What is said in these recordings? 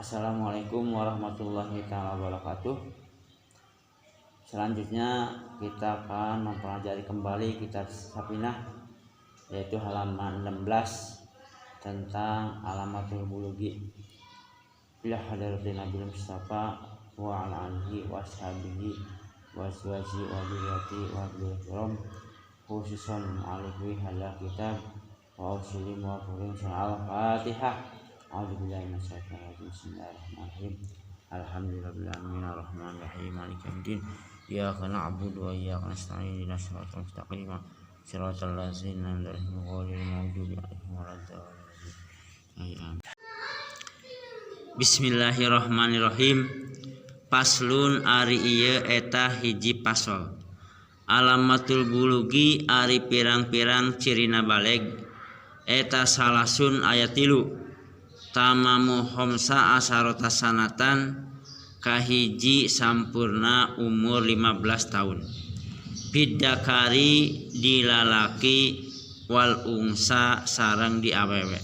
Assalamualaikum warahmatullahi wabarakatuh. Selanjutnya kita akan mempelajari kembali kitab Safinah, yaitu halaman 16 tentang alamatul bulugi. Bila hadratin Nabi Mustafa wa ala alihi wa ashabihi wa azwaji wa dzurriyyati wa dzurriyyati khususan alaihi halal kitab wa uslim wa furim al-Fatihah. A'udzubillahi minasyaitonir rajim. Bismillahirrahmanirrahim. Alhamdulillahirabbil alamin arrahmanir rahim maliki yaumiddin. Iyyaka na'budu wa iyyaka nasta'in ihdinas siratal mustaqim siratal ladzina an'amta 'alaihim ghairil maghdubi 'alaihim waladdallin. Bismillahirrahmanirrahim. Paslun ari ieu eta hiji pasol. Alamatul bulugi ari pirang-pirang cirina baleg eta salasun ayat 3. Tamamu homsa asarota sanatan kahiji sampurna umur 15 tahun. Bidakari di lalaki wal ungsa sareng di awewe.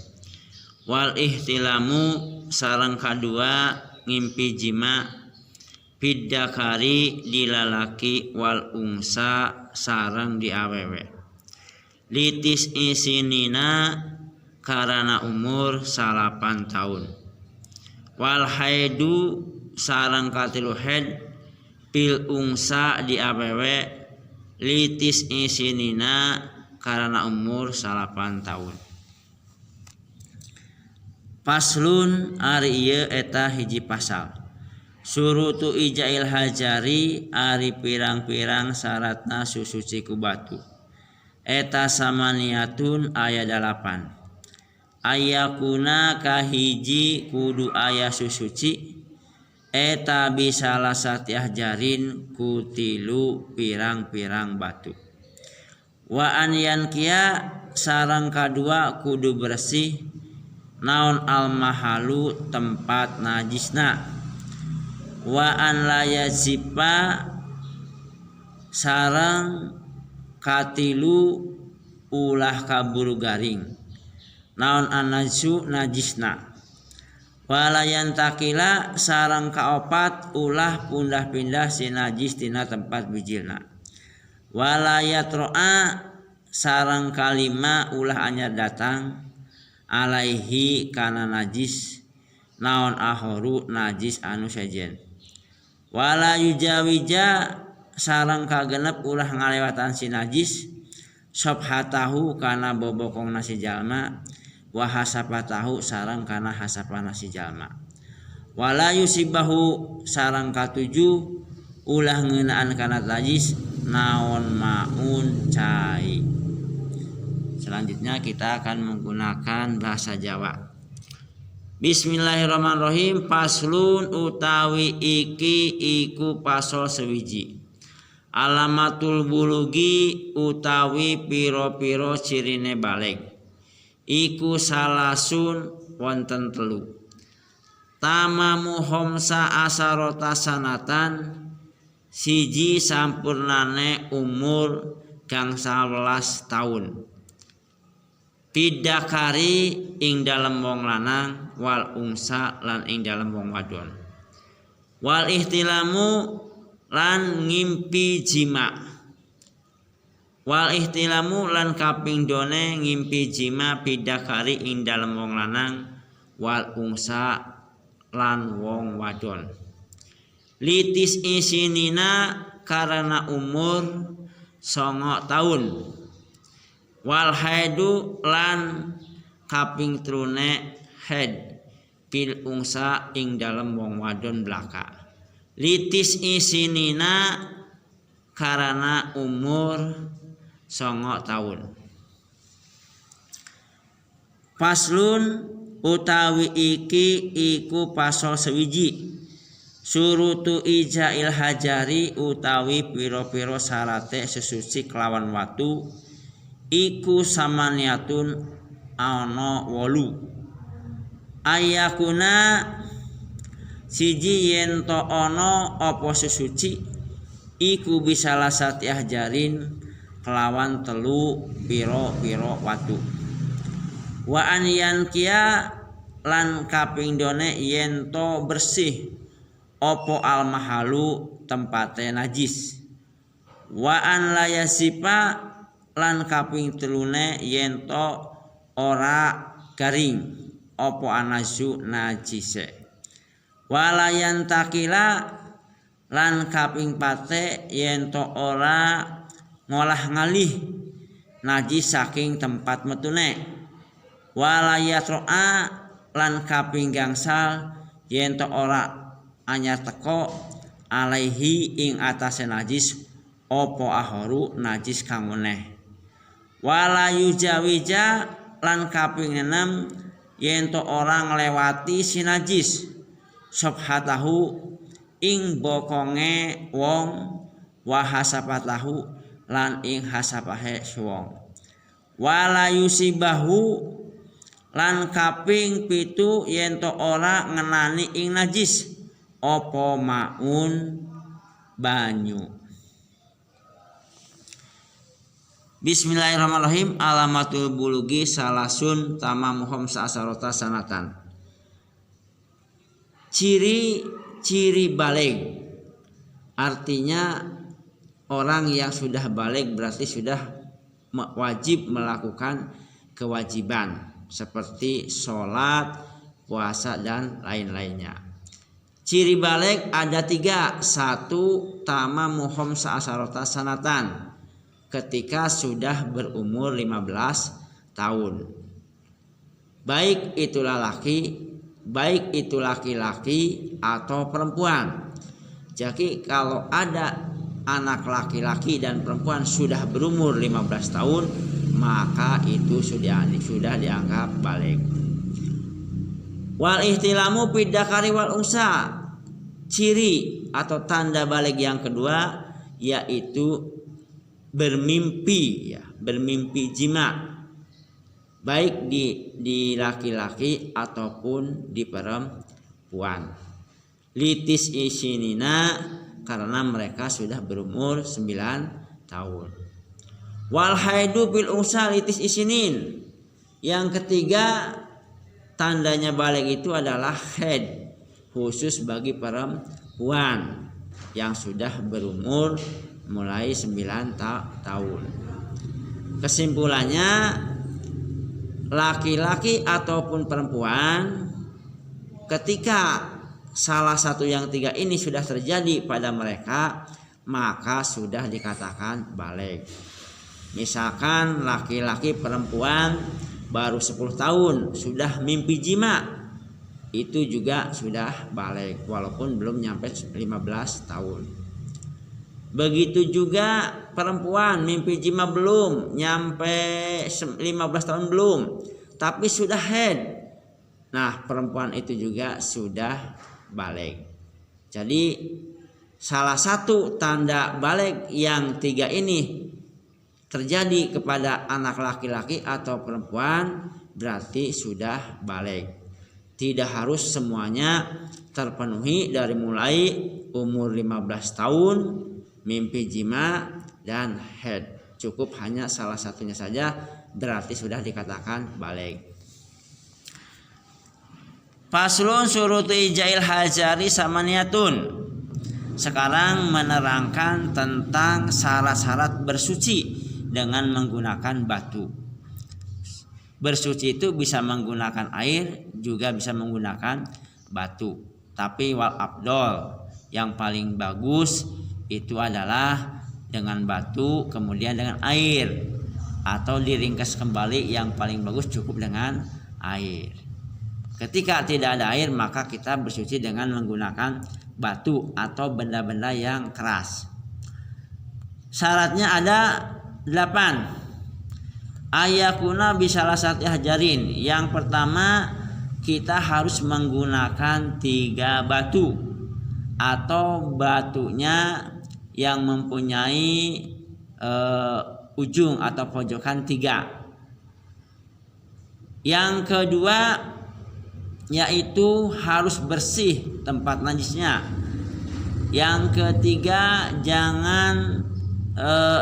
Wal ihtilamu sareng kadua ngimpi jima. Bidakari di lalaki wal ungsa sareng di awewe. Litis isinina karena umur 8 tahun. Wal haidu sareng katilu haid pil ungsa di awewe litis isinina karena umur 8 tahun. Paslun ari ieu eta hiji pasal. Surutu ijail hajari ari pirang-pirang syaratna susuci ku batu. Eta samaniatun aya 8. Ayakuna kahiji kudu aya susuci eta bisalah satiah jarin kutilu pirang-pirang batu. Wa anyan kia sarang kadua kudu bersih naon al mahalu tempat najisna. Wa an layazipa sarang katilu ulah kaburu garing naon anazu najisna. Walayan takila sarang kaopat ulah pindah-pindah si najis tina tempat bijilna. Walayat ro'a sarang kalima ulah anyar datang alaihi kana najis naon ahoru najis anu sejen. Walayu jawija sarang kagenep ulah ngalewatan si najis sobhatahu kana bobokong nasi jalma. Wahasapatahu sarang kana hasapana si jalma. Wala yusibahu sarang katujuh ulah ngeunaan kana najis naon maun cai. Selanjutnya kita akan menggunakan bahasa Jawa. Bismillahirrahmanirrahim. Paslun utawi iki iku pasol sewiji. Alamatul bulugi utawi piro-piro cirine baleg. Iku salasun wonten 3. Tamamu homsa asarota sanatan siji sampurnane umur gang 11 tahun. Bidakari ing dalem wong lanang wal ungsa lan ing dalem wong wadon. Wal ihtilamu lan ngimpi jima. Wal ihtilamu lan kaping done ngimpi jima bidakari ing dalem wong lanang wal ungsa lan wong wadon. Litis isinina karena umur 9 tahun. Wal haidu lan kaping trune haid pil ungsa ing dalem wong wadon belaka. Litis isinina karena umur 9 tahun. Paslun utawi iki iku pasol sewiji. Surutu ijail hajari utawi piro-piro sarate sesuci kelawan watu iku samaniatun ana 8. Ayakuna siji yen to ana apa sesuci iku bisalah satiah jarin kelawan 3 piro-piro watu. Wa anyan kia lan kaping done yento bersih opo al mahalu tempate najis. Wa an layasipa lan kaping telune yento ora garing opo anasu najise. Walayan takila lan kaping pate yento ora ngolah ngalih najis saking tempat metune. Walayatroa lan kaping gangsal yento ora anyar teko alaihi ing atase najis opo ahoru najis kang meneh. Walayu jawija lan kaping 6 yento ora nglewati si najis sobhatahu ing bokonge wong wa hasapatahu lan ing hasapahe wong. Walayu sibahu lan kaping 7 yento ora ngenani ing najis opo maun banyu. Bismillahirrahmanirrahim. Alamatul bulugi salasun tamamuhum sa'asarota sanatan. Ciri baligh artinya orang yang sudah baligh berarti sudah wajib melakukan kewajiban seperti sholat, puasa dan lain-lainnya. Ciri baligh ada 3. 1. Tamamuhum sa'asarota sanatan, ketika sudah berumur 15 tahun. Baik itu laki-laki atau perempuan. Jadi kalau ada anak laki-laki dan perempuan sudah berumur 15 tahun, maka itu sudah dianggap baligh. Wal ihtilamu bidakari wal unsa. Ciri atau tanda baligh yang kedua yaitu bermimpi jima, baik di laki-laki ataupun di perempuan. Litis isinina, karena mereka sudah berumur 9 tahun. Wal haidu bil unsa litis isinin. Yang ketiga tandanya baligh itu adalah haid, khusus bagi perempuan yang sudah berumur mulai 9 tahun. Kesimpulannya, laki-laki ataupun perempuan ketika salah satu yang 3 ini sudah terjadi pada mereka, maka sudah dikatakan baligh. Misalkan laki-laki perempuan baru 10 tahun sudah mimpi jima, itu juga sudah baligh walaupun belum nyampe 15 tahun. Begitu juga perempuan mimpi jima belum nyampe 15 tahun belum, tapi sudah haid. Nah, perempuan itu juga sudah baligh. Jadi salah satu tanda baligh yang 3 ini terjadi kepada anak laki-laki atau perempuan berarti sudah baligh. Tidak harus semuanya terpenuhi dari mulai umur 15 tahun mimpi jima dan haid. Cukup hanya salah satunya saja berarti sudah dikatakan baligh. Faslun suruti jail hajari samaniyatun. Sekarang menerangkan tentang syarat-syarat bersuci dengan menggunakan batu. Bersuci itu bisa menggunakan air, juga bisa menggunakan batu. Tapi wal abdol, yang paling bagus itu adalah dengan batu kemudian dengan air, atau diringkas kembali yang paling bagus cukup dengan air. Ketika tidak ada air maka kita bersuci dengan menggunakan batu atau benda-benda yang keras. Syaratnya ada 8. Ayakuna bisalah satu hajarin. Yang pertama, kita harus menggunakan 3 batu atau batunya yang mempunyai ujung atau pojokan 3. Yang kedua yaitu harus bersih tempat najisnya. Yang ketiga, jangan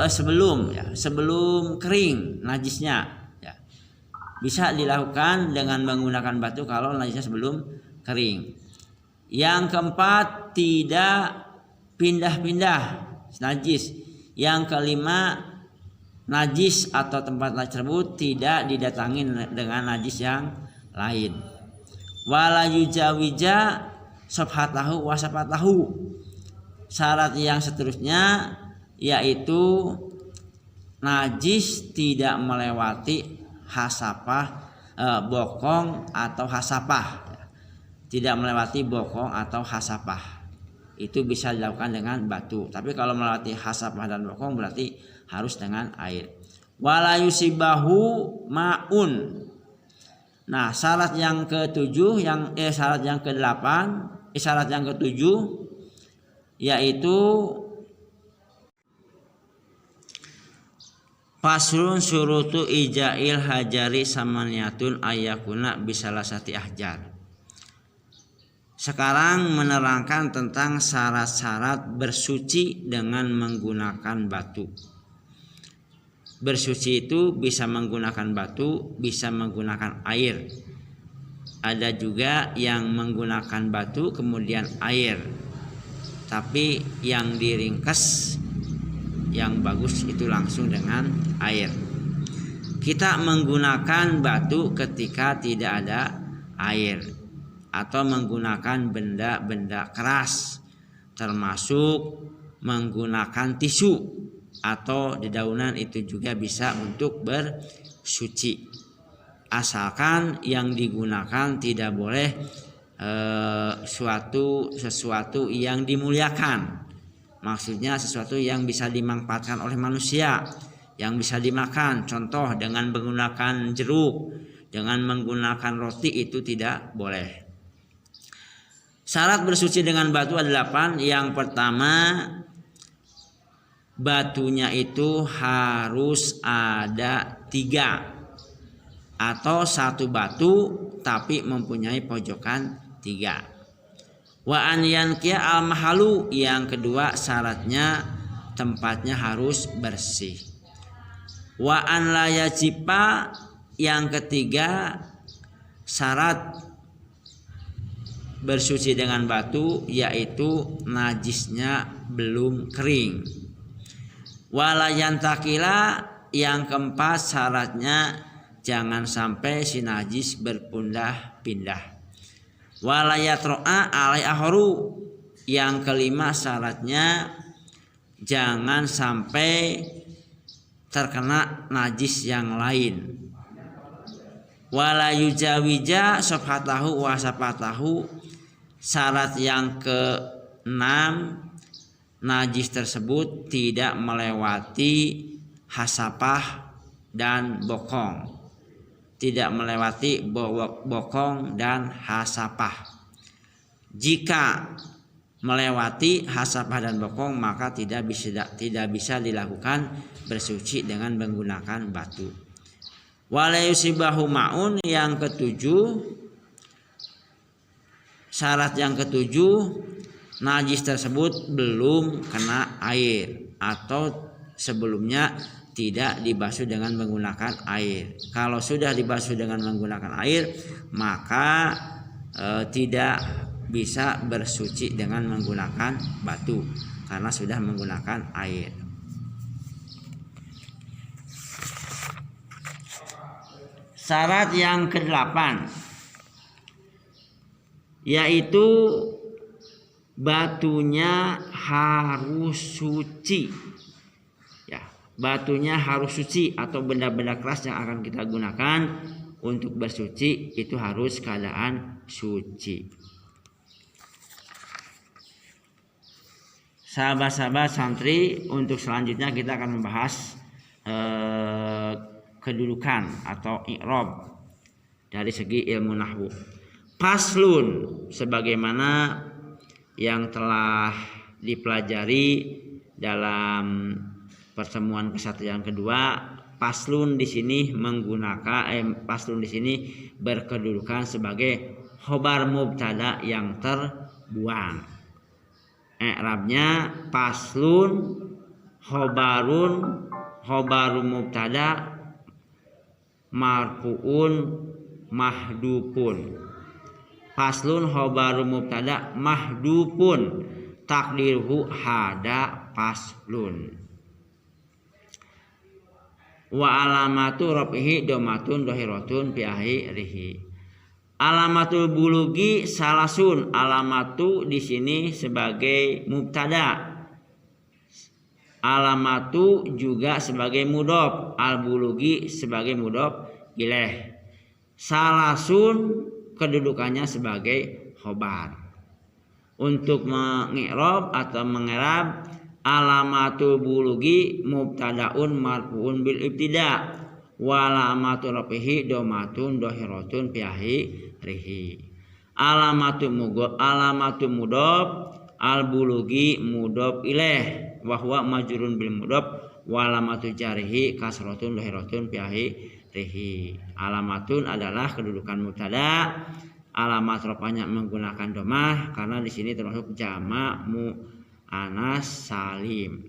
sebelum kering najisnya ya. bisa dilakukan dengan menggunakan batu kalau najisnya sebelum kering. Yang keempat, tidak pindah-pindah najis. Yang kelima, najis atau tempat najis tersebut tidak didatangi dengan najis yang lain. Wala yujawija sabhatahu wa sabhatahu. Syarat yang seterusnya yaitu najis tidak melewati hasapah, bokong atau hasapah. Tidak melewati bokong atau hasapah. Itu bisa dilakukan dengan batu. Tapi kalau melewati hasapah dan bokong berarti harus dengan air. Wala yusibahu ma'un. Nah, syarat yang ketujuh, syarat yang kedelapan, syarat yang ketujuh yaitu faslun syurutu ijail hajari samaniyatun ayakuna bisalasati ahjar. Sekarang menerangkan tentang syarat-syarat bersuci dengan menggunakan batu. Bersuci itu bisa menggunakan batu, bisa menggunakan air. Ada juga yang menggunakan batu kemudian air. Tapi yang diringkas yang bagus itu langsung dengan air. Kita menggunakan batu ketika tidak ada air atau menggunakan benda-benda keras, termasuk menggunakan tisu atau dedaunan itu juga bisa untuk bersuci. Asalkan yang digunakan tidak boleh sesuatu yang dimuliakan. Maksudnya sesuatu yang bisa dimanfaatkan oleh manusia, yang bisa dimakan. Contoh dengan menggunakan jeruk, dengan menggunakan roti itu tidak boleh. Syarat bersuci dengan batu ada 8. Yang pertama, batunya itu harus ada 3 atau 1 batu tapi mempunyai pojokan 3. Wa an yanqiya al mahalu, yang kedua syaratnya tempatnya harus bersih. Wa an la yajipa, yang ketiga syarat bersuci dengan batu yaitu najisnya belum kering. Wa la yantakila, yang keempat syaratnya jangan sampai si najis berpindah-pindah. Walayatro'a alai ahoru, yang kelima syaratnya jangan sampai terkena najis yang lain. Walayujawija sabhatahu wa sabhatahu, syarat yang ke-6 najis tersebut tidak melewati hasapah dan bokong. Tidak melewati bokong dan hasapah. Jika melewati hasapah dan bokong maka tidak bisa dilakukan bersuci dengan menggunakan batu. Walayusibahu ma'un, yang ketujuh, syarat yang ketujuh najis tersebut belum kena air atau sebelumnya tidak dibasuh dengan menggunakan air. Kalau sudah dibasuh dengan menggunakan air maka tidak bisa bersuci dengan menggunakan batu karena sudah menggunakan air. Syarat yang ke-8 yaitu batunya harus suci. Batunya harus suci atau benda-benda keras yang akan kita gunakan untuk bersuci itu harus keadaan suci. Sahabat-sahabat santri, untuk selanjutnya kita akan membahas kedudukan atau i'rab dari segi ilmu nahwu. Faslun, sebagaimana yang telah dipelajari dalam pertemuan ke-1 yang kedua, faslun di sini faslun di sini berkedudukan sebagai khobar mubtada yang terbuang. I'rabnya faslun khobaru mubtada marfuun mahdupun. Faslun khobaru mubtada mahdupun takdirhu hada faslun. Wa alamatu rafihi domatun dohiratun fi akhirih. Alamatul bulugi salasun. Alamatu di sini sebagai mubtada. Alamatu juga sebagai mudhof, al bulugi sebagai mudhof ilaih. Salasun kedudukannya sebagai khobar. Untuk mengi'rab atau mengerab alamatul bulugi mubtadaun marfuun bil ibtida wa alamatul rafihi domatun dohiratun fi akhirih. Alamatul mudhof al bulugi mudhof ilaih wa huwa majrurun bil mudhof wa alamatul jarihi kasratun dohiratun fi akhirih. Alamatun adalah kedudukan mubtada, alamat rofanya menggunakan domah karena di sini termasuk jamak muannas salim.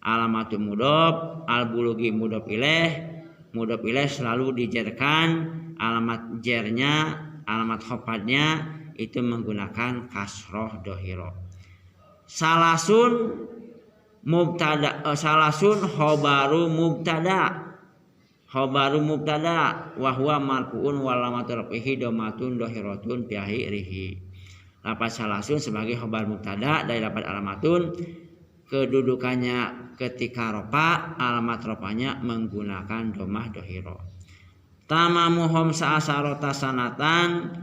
Alamatul mudhof al bulugi mudhof ilaih selalu dijarkan, alamat jernya, alamat khofatnya itu menggunakan kasroh dohiro. Salasun mubtada, salasun khobaru mubtada wa huwa marfuun wa alamatu rafihi domatun dohiratun fi akhirih. Lafaz salasun sebagai khobar mubtada dari lafaz alamatun, kedudukannya ketika rofa, alamat rofanya menggunakan domah dohiro. Tamamu khamsa asarota sanatan,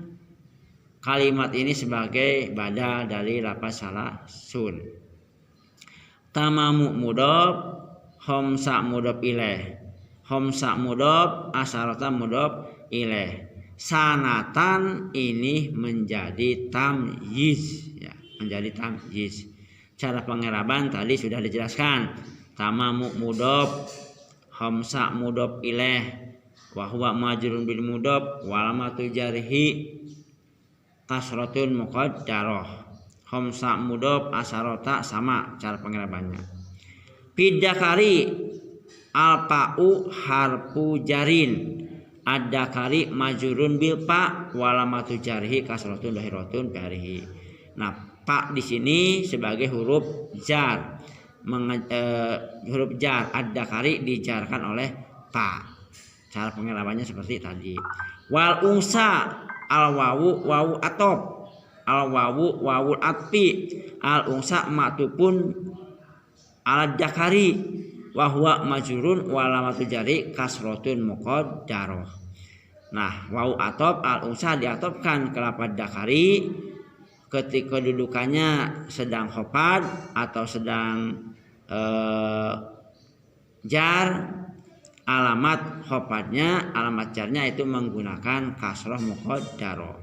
kalimat ini sebagai badal dari lafaz salasun. Tamamu mudhof, khamsa mudhof ilaih. Khamsa mudhof, asarota mudhof ilaih. Sanatan ini menjadi tamyiz, ya, menjadi tamyiz. Cara pengeraban tadi sudah dijelaskan. Tamamu mudhof, khamsa mudhof ilaih, wa huwa majrurun bil mudhof wa alamatul jarhi kasratun muqaddarah. Khamsa mudhof asarota sama cara pengerabannya. Bidakari alpa'u harfu jarin, ad-dakari majrurun bil pa wa alamatul jarhi kasratun dohiratun fi. Nah, pa di sini sebagai huruf jar, huruf jar, ad-dakari dijarkan oleh pa. Cara pengerabannya seperti tadi. Wal unsa al wawu wawu atop, al wawu wawul atfi, al unsa ma'tufun al dakari wa huwa majrurun wa alamatu jari kasratun muqaddarah. Nah, wawu atop al unsa diatopkan ke lafaz dakari ketika kedudukannya sedang khofad atau sedang jar. Alamat khofadnya, alamat jarnya itu menggunakan kasroh muqaddarah.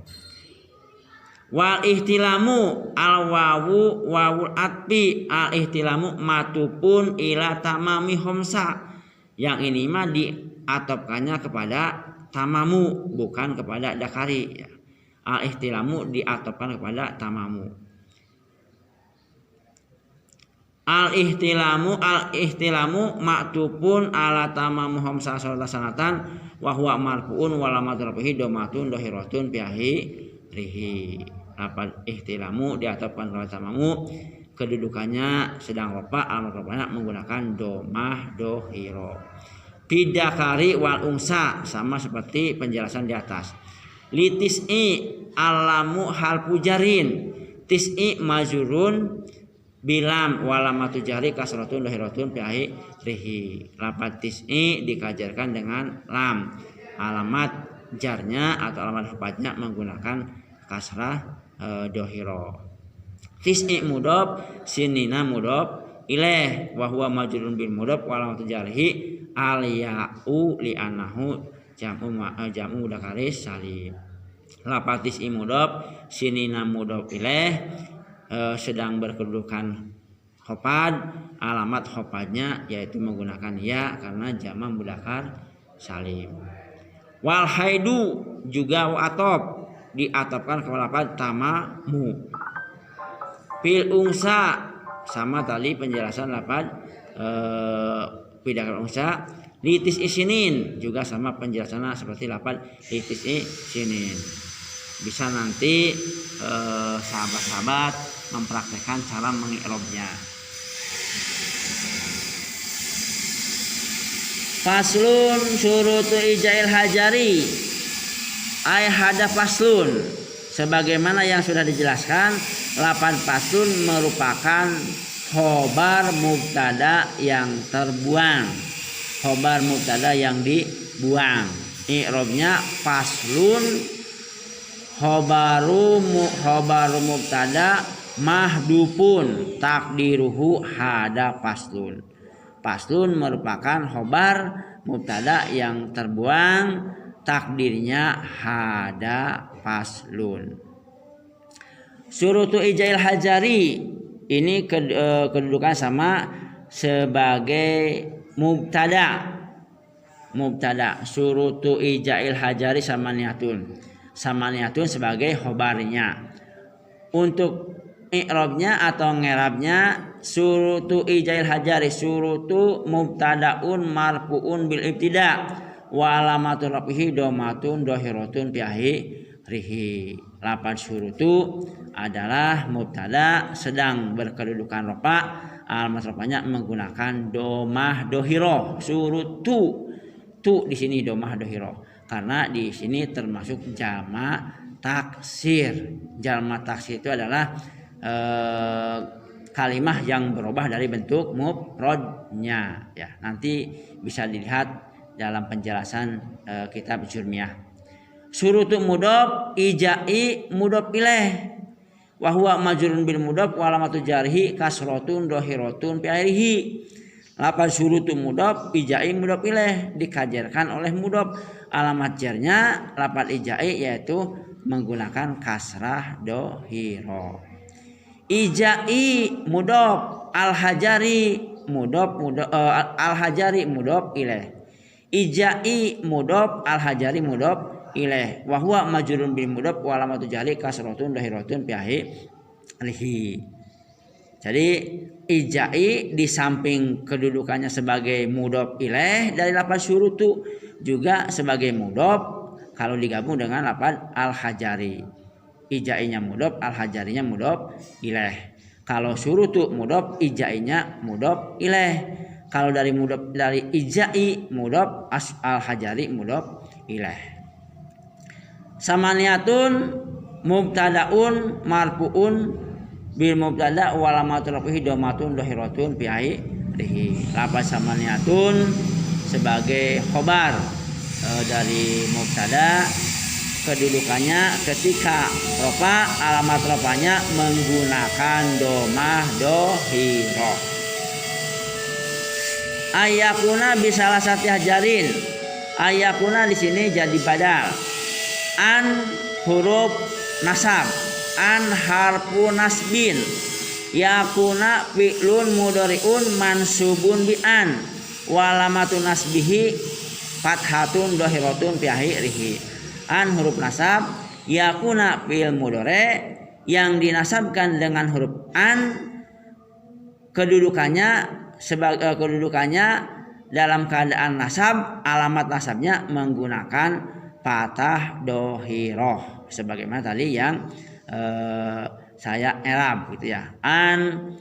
Wal ihtilamu al wawu wawul atfi, al ihtilamu matupun ila tamami khamsa. Yang ini mah diatopkannya kepada tamamu, bukan kepada dakari, ya. Al ihtilamu diatopkan kepada tamamu. Al ihtilamu maktubun ala tamamu khamsa sanatan wa huwa marfuun wa alamat rafihi domatun dohiratun fi akhirih. Lafaz ihtilamu diatopkan kepada tamamu, kedudukannya sedang rofa, alamat rofanya menggunakan domah dohiro. Bidakari wal unsa sama seperti penjelasan di atas. Litis'i alamu harfu jarin, tis'i majrurun bilam walamatu jari kasratun dohiratun fi akhirih. Lafaz tis'i dikajarkan dengan lam, alamat jarnya atau alamat khofadnya menggunakan kasrah dohiro. Tis'i mudhof, sinina mudhof ilaih wa huwa majrurun bil mudhof walamatu jarihi al ya'u li annahu jam'u mudzakkar salim. Lafaz tis'i mudhof, sinina mudhof ilaih sedang berkedudukan khofad, alamat khofadnya yaitu menggunakan ya karena jamak mudzakkar salim. Wal haidu juga wa atop diatopkan kepada lafaz tamamu. Fil unsa sama tadi penjelasan lafaz bidakar unsa, Litis isinin juga sama penjelasannya seperti lafaz litis isinin. Bisa nanti sahabat-sahabat mempraktekkan cara mengi'rabnya. Faslun syurutu ijail hajari ay hada faslun. Sebagaimana yang sudah dijelaskan, lafaz faslun merupakan khobar mubtada yang terbuang. Khobar mubtada yang dibuang. I'rabnya faslun khobaru mubtada mahdupun takdiruhu hada faslun. Faslun merupakan khobar mubtada yang terbuang, takdirnya hada faslun. Syurutu ijail hajari ini kedudukan sama sebagai mubtada. Syurutu ijail hajari samaniyatun sebagai khobarnya. Untuk i'rabnya atau ngerabnya syurutu ijail hajari, syurutu mubtadaun marfuun bil ibtida wa alamatul rafihi domatun dohiratun fi akhirih. Lafaz syurutu adalah mubtada sedang berkedudukan rafa, alamat rafanya menggunakan domah dohiro. Syurutu tu di sini domah dohiro karena di sini termasuk jamak taksir. Jamak taksir itu adalah kalimah yang berubah dari bentuk mufradnya. Ya, nanti bisa dilihat dalam penjelasan kitab Jurmiyah. Syurutu mudhof ijai mudhof ilaih wa huwa majrurun bil mudhof wa alamatu jarhi kasratun dhahiratun fi akhirih. Lafaz syurutu mudhof ijai mudhof ilaih dikajarkan oleh mudhof, alamat jarnya lafaz ijai yaitu menggunakan kasrah dhahirah. Ijai mudhof al-hajari mudhof al-hajari mudhof ilaih. Ijai mudhof al-hajari mudhof ilaih wa huwa majrurun bil mudhof wa alamatu jarhi kasratun dhahiratun fi akhirih. Jadi ijai di samping kedudukannya sebagai mudhof ilaih dari lafaz syurutu juga sebagai mudhof kalau digabung dengan lafaz al-hajari. Ijainya mudhof, al-hajarinya mudhof ilaih. Kalau syurutu mudhof, ijainya mudhof ilaih. Kalau dari mudhof dari ijai mudhof, al-hajari mudhof ilaih. Samaniyatun mubtadaun marfuun bil mubtada wa alamatul rafihi domatun dhahiratun fi akhirih. Lafaz samaniyatun sebagai khobar dari mubtada, kedudukannya ketika rafa, alamat rafanya menggunakan domah dhahirah. Ayakuna bisalah sati hajarin. Ayakuna di sini jadi badal. An huruf nasab, an harfu nasbin, yakuna fi'lun mudhari'un mansubun bi an wa alamatun nasbihi fathatun dhahiratun fi akhirih. An huruf nasab, yakuna fi'il mudhari yang dinasabkan dengan huruf an, kedudukannya dalam keadaan nasab, alamat nasabnya menggunakan fathah dhahirah sebagaimana tadi yang saya i'rab gitu ya. An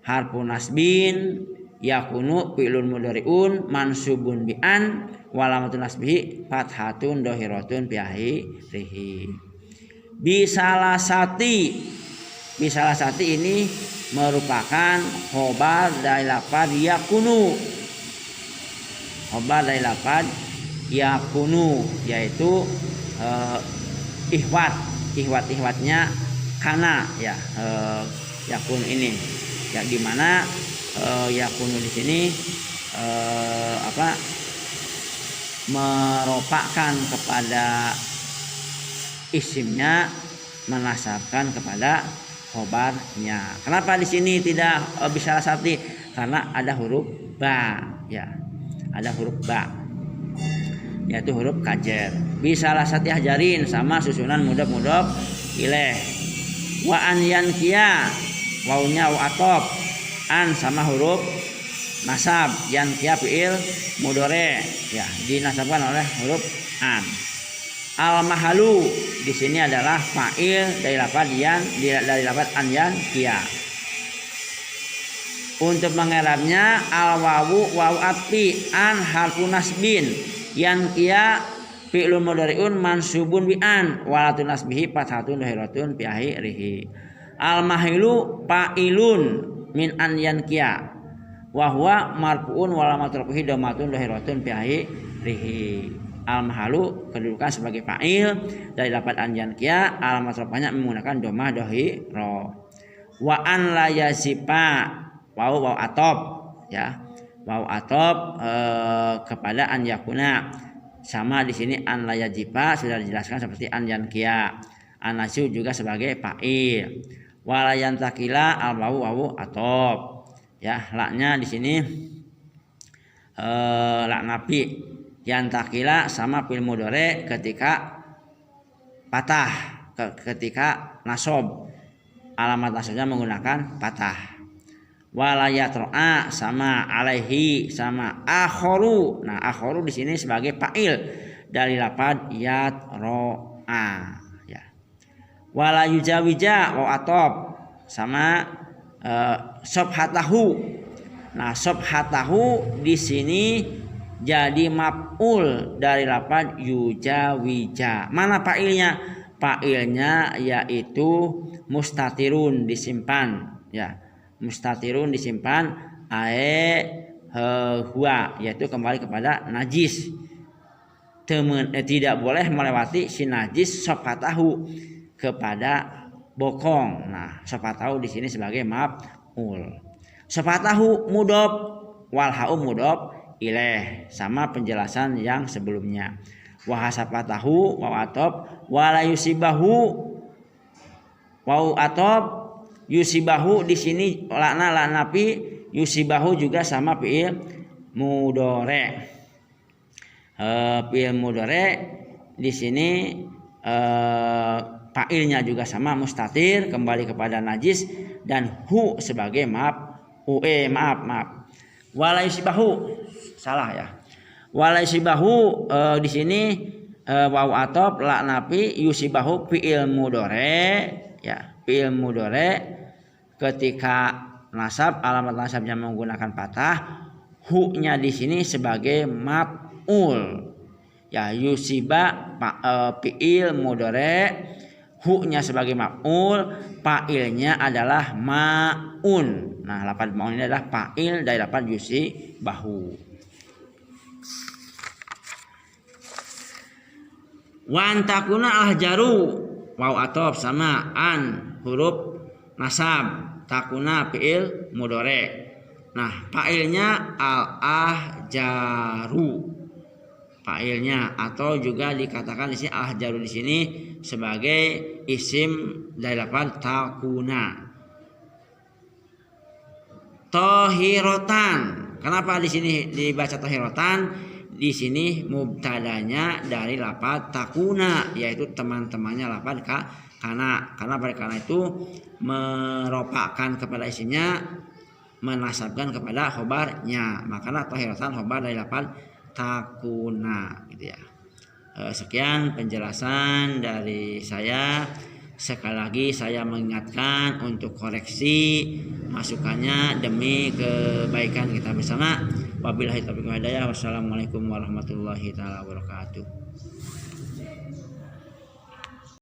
harfu nasbin yakunu fi'lun mudhari'un mansubun bi an wa alamatun nasbihi fathatun dhahiratun fi akhirih. Bisalasati ini merupakan khobar dari lafaz yakunu. Khobar dari lafaz yakunu yaitu ihwatnya kana ya, yakun ini ya, di mana yakunu di sini meropakan kepada isimnya, menasabkan kepada khobarnya. Kenapa di sini tidak bisalasati? Karena ada huruf ba ya, ada huruf ba yaitu huruf kajer. Bisalasati hajarin sama susunan mudhof ilaih. Wa an yankiya waunya wa atop, an sama huruf nasab yan kia fiil mudhari ya dinasabkan oleh huruf an. Al mahalu di sini adalah fa'il dari lafaz yan dari lafaz an yan kia. Untuk mengerapnya al wawu wawu atfi an harfu nasbin yan kia fi'lun mudhari'un mansubun bi an walatun nasbihi fathatun dhahiratun fi akhirih. Al mahilu fa'ilun min an yan kia wa huwa marfu'un wa alamatul raf'ihi dhammatun dhahiratun fi akhirih. Al mahalu kedudukan sebagai fa'il dari lafaz an yan kia alamat raf'nya menggunakan dhammah dhahirah. Wa an la yazifa wawu atop ya wawu atop kepada an yakuna sama di sini an la yajiba sudah dijelaskan seperti an yan kia. An nasu juga sebagai fa'il. Wa la yantakila al wawu atop ya laknya di sini lak nafi yantakila sama fi'il mudhari ketika patah ketika nasab alamat nasabnya menggunakan patah. Walayat ro'a sama alaihi sama akhoru. Nah akhoru di sini sebagai fa'il dari lafaz yat ro'a ya. Walayujawija wa atop sama sobhatahu. Nah sobhatahu di sini jadi maf'ul dari lafaz yujawija. Mana fa'ilnya? Fa'ilnya yaitu mustatirun disimpan ya. Mustatirun disimpan huwa yaitu kembali kepada najis. Tidak boleh melewati si najis sobhatahu kepada bokong. Nah sobhatahu di sini sebagai maf'ul. Sobhatahu mudhof wal ha'u mudhof ilaih sama penjelasan yang sebelumnya. Wa hasabatahu wa atop wa la yusibahu wa atop yusibahu di sini lakna napi yusibahu juga sama fi'il mudhari. Fi'il mudhari di sini fa'ilnya juga sama mustatir kembali kepada najis dan hu sebagai maaf. Wala yusibahu salah ya. Wala yusibahu di sini wawu atop la nafi yusibahu fi'il mudhari ya. Fi'il mudhari ketika nasab alamat nasabnya menggunakan patah, hu-nya di sini sebagai maf'ul. Ya yusiba fi'il mudhari hu-nya sebagai maf'ul, fa'ilnya adalah ma'un. Nah, lafaz ma'un ini adalah fa'il dari lafaz yusibahu. Wa antakuna ahjaru waw atop sama an huruf nasab takuna fi'il mudhari. Nah, fa'ilnya al-ahjaru. Fa'ilnya atau juga dikatakan di sini ahjaru di sini sebagai isim dari lafaz takuna. Tahiratan. Kenapa di sini dibaca tahiratan? Di sini mubtadanya dari lafaz takuna yaitu teman-temannya lafaz karena pada karena itu meropakkan kepada isimnya menasabkan kepada khobarnya. Makanya tahiratan khobar dari lafaz takuna gitu ya. Sekian penjelasan dari saya. Sekali lagi saya mengingatkan untuk koreksi masukannya demi kebaikan kita bersama. Wabillahi taufiq wal hidayah. Wassalamualaikum warahmatullahi taala wabarakatuh.